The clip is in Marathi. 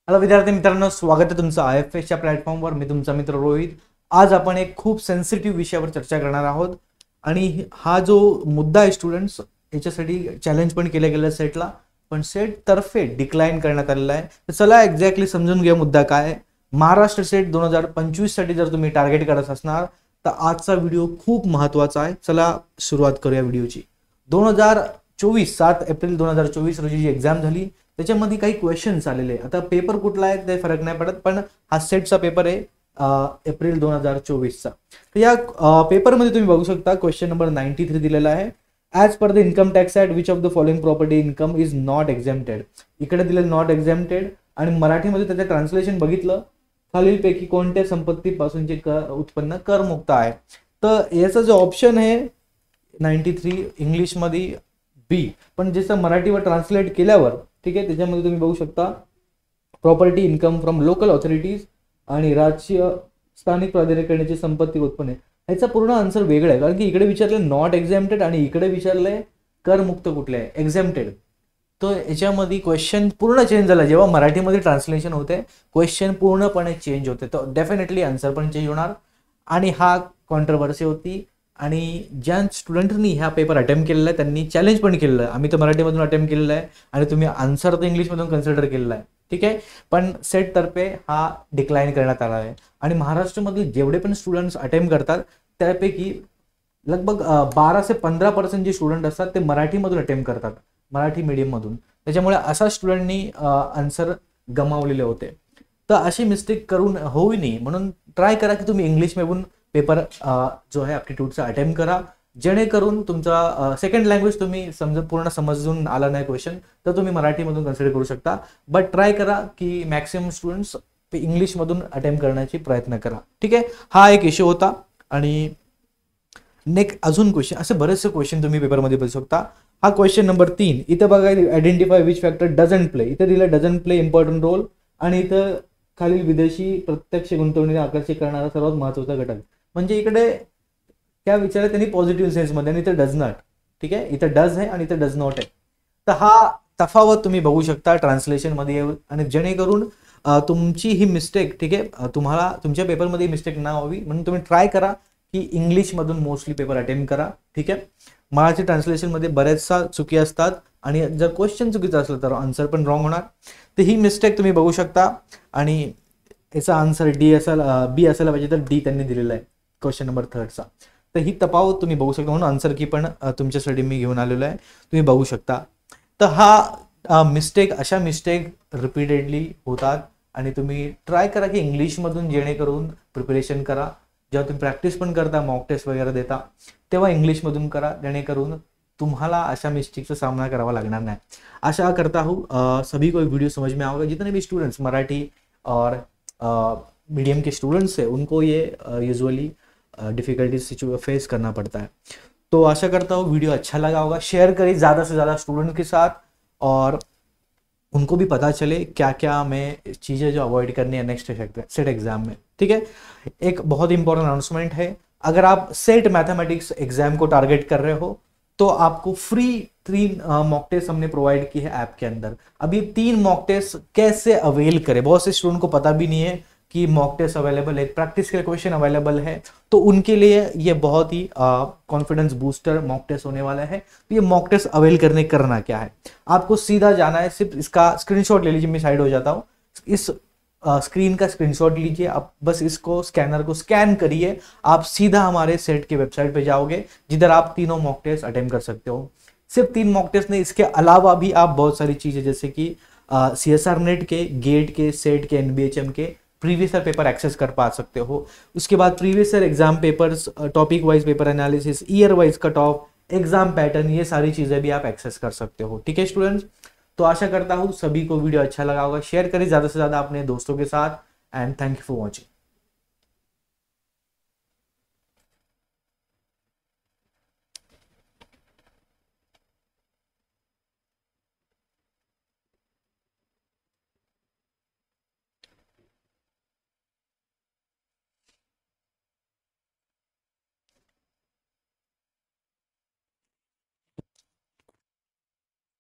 हॅलो विद्यार्थी मित्रांनो, स्वागत आहे तुमचं IFSच्या प्लॅटफॉर्मवर. मी तुमचा मित्र रोहित. आज आपण एक खूप सेन्सिटिव्ह विषयावर चर्चा करणार आहोत आणि हा जो मुद्दा आहे स्टुडंट्स, याच्यासाठी चॅलेंज पण केलं गेलं सेटला, पण सेट तर्फे डिक्लाइन करण्यात आलेला आहे. तर चला एक्झॅक्टली समजून घ्या मुद्दा काय आहे. महाराष्ट्र सेट 2025 साठी जर तुम्ही टार्गेट करत असणार तर आजचा व्हिडिओ खूप महत्त्वाचा आहे. चला सुरुवात करूया व्हिडिओची. 2024 7 एप्रिल 2024 रोजी जी एक्झाम झाली त्याच्यामध्ये काही क्वेश्चन्स आलेले. आता पेपर कुठला आहे ते फरक नाही पडत, पण हा सेटचा पेपर आहे एप्रिल 2024चा. तर या पेपरमध्ये तुम्ही बघू शकता क्वेश्चन नंबर 93 दिलेला आहे. As per the income tax act which of the following property income is not exempted. इकडे दिलेलं नॉट एक्झेम्प्टेड आणि मराठीमध्ये त्याचं ट्रान्सलेशन बघितलं, खालीलपैकी कोणत्या संपत्तीपासूनचे उत्पन्न करमुक्त आहे. तर याचा जो ऑप्शन आहे 93 इंग्लिशमध्ये बी, पण ज्याचं मराठीवर ट्रान्सलेट केल्यावर ठीक आहे त्याच्यामध्ये तुम्ही बघू शकता property income from local authorities आणि राज्य स्थानिक प्राधिकरणाची संपत्ती उत्पन्न. ह्याचा पूर्ण आन्सर वेगळा आहे, कारण की इकडे विचारले नॉट एक्झेम्प्टेड आणि इकडे विचारलंय करमुक्त कुठले आहे, एक्झेम्प्टेड. तो याच्यामध्ये क्वेश्चन पूर्ण चेंज झाला. जेव्हा मराठीमध्ये ट्रान्सलेशन होते क्वेश्चन पूर्णपणे चेंज होते, तर डेफिनेटली आन्सर पण चेंज होणार. आणि हा कॉन्ट्रोवर्सी होती आणि ज्या स्टुडंटनी हा पेपर अटेम्प्ट केलेला आहे त्यांनी चॅलेंज पण केलेलं आहे. आम्ही तर मराठीमधून अटेम्प्ट केलेला आहे आणि तुम्ही आन्सर तर इंग्लिशमधून कन्सिडर केलेला आहे, ठीक आहे. पण सेट तर्फे हा डिक्लाइन करण्यात आला आहे. आणि महाराष्ट्रामधील जेवढे पण स्टुडंट्स अटेम्प्ट करतात त्यापैकी लगभग 12 से 15% जे स्टुडंट असतात ते मराठीमधून अटेम्प्ट करतात, मराठी मीडियममधून. त्याच्यामुळे अशा स्टुडंटनी आन्सर गमावलेले होते. तर अशी मिस्टेक करून होऊ नये म्हणून ट्राय करा की तुम्ही इंग्लिशमधून पेपर जो आहे ॲप्टिट्यूडचा अटेम्प्ट करा, जेणेकरून तुमचा सेकंड लँग्वेज तुम्ही पूर्ण समजून आला नाही क्वेश्चन तर तुम्ही मराठीमधून कन्सिडर करू शकता. बट ट्राय करा की मॅक्सिमम स्टुडंट्स इंग्लिशमधून अटेम्प्ट करण्याची प्रयत्न करा, ठीक आहे. हा एक इश्यू होता. आणि नेक्स्ट अजून क्वेश्चन, असे बरेचसे क्वेश्चन तुम्ही पेपरमध्ये बघू शकता. हा क्वेश्चन नंबर 3 इथं बघा, identify which factor doesn't play. इथं दिलं डझंट प्ले इम्पॉर्टंट रोल आणि इथं खालील विदेशी प्रत्यक्ष गुंतवणुकीला आकर्षित करणारा सर्वात महत्त्वाचा घटक. म्हणजे इकडे त्या विचारात त्यांनी पॉझिटिव्ह सेन्समध्ये आणि इथं डज नॉट, ठीक आहे. इथं डज आहे आणि इथं डज नॉट आहे. तर हा तफावत तुम्ही बघू शकता ट्रान्सलेशनमध्ये. आणि जेणेकरून तुमची ही मिस्टेक, ठीक आहे, तुम्हाला तुमच्या पेपरमध्ये मिस्टेक ना व्हावी म्हणून तुम्ही ट्राय करा की इंग्लिशमधून मोस्टली पेपर अटेम्प्ट करा, ठीक आहे. मराठी ट्रान्सलेशनमध्ये बऱ्याचशा चुकी असतात आणि जर क्वेश्चन चुकीचं असलं तर आन्सर पण रॉंग होणार. तर ही मिस्टेक तुम्ही बघू शकता आणि याचा आन्सर बी असायला पाहिजे, तर डी त्यांनी दिलेला आहे क्वेश्चन नंबर 3चा. तर ही तफावत तुम्ही बघू शकता, म्हणून आन्सर की पण तुमच्यासाठी मी घेऊन आलेलो आहे, तुम्ही बघू शकता. तर हा मिस्टेक, अशा मिस्टेक रिपीटेडली होतात आणि तुम्ही ट्राय करा की इंग्लिशमधून जेणेकरून प्रिपरेशन करा. जेव्हा तुम्ही प्रॅक्टिस पण करता, मॉक टेस्ट वगैरे देता, तेव्हा इंग्लिशमधून करा, जेणेकरून तुम्हाला अशा मिस्टेकचा सामना करावा लागणार नहीं. आशा करता हूँ सभी को वीडियो समझ में आओगे. जितने भी स्टूडेंट्स मराठी और मीडियम के स्टूडेंट्स हैं उनको ये यूजुअली डिफ़िकल्टीज फेस करना पड़ता है. तो आशा करता हूँ वीडियो अच्छा लगा होगा. शेयर करिए ज़्यादा से ज़्यादा स्टूडेंट के साथ और उनको भी पता चले क्या क्या हमें चीज़ें जो अवॉइड करनी है नेक्स्ट सेट एग्जाम में, ठीक है. एक बहुत इंपॉर्टेंट अनाउंसमेंट है. अगर आप सेट मैथमेटिक्स एग्जाम को टारगेट कर रहे हो तो आपको फ्री 3 मॉक टेस्ट हमने प्रोवाइड की है ऐप के अंदर. अभी 3 मॉक टेस्ट कैसे अवेल करें, बहुत से स्टूडेंट को पता भी नहीं है कि मॉक टेस्ट अवेलेबल है, प्रैक्टिस के क्वेश्चन अवेलेबल है. तो उनके लिए ये बहुत ही कॉन्फिडेंस बूस्टर मॉक टेस्ट होने वाला है. तो ये मॉक टेस्ट अवेल करना क्या है, आपको सीधा जाना है, सिर्फ इसका स्क्रीनशॉट ले लीजिए. मैं साइड हो जाता हूँ. इस स्क्रीन का स्क्रीनशॉट लीजिए आप, बस इसको स्कैनर को स्कैन करिए, आप सीधा हमारे सेट की वेबसाइट पे जाओगे जिधर आप तीनों मॉक टेस्ट अटेम्प्ट कर सकते हो. सिर्फ 3 मॉक टेस्ट नहीं, इसके अलावा भी आप बहुत सारी चीज़ें जैसे कि CSR नेट के, गेट के, सेट के, NBHM के प्रीवियस ईयर पेपर एक्सेस कर पा सकते हो. उसके बाद previous year exam papers, topic wise paper analysis, year wise cut off, exam pattern, ये सारी चीज़ें भी आप एक्सेस कर सकते हो, ठीक है स्टूडेंट्स. तो आशा करता हूँ सभी को वीडियो अच्छा लगा होगा. शेयर करें ज़्यादा से ज़्यादा अपने दोस्तों के साथ end thank you for watching.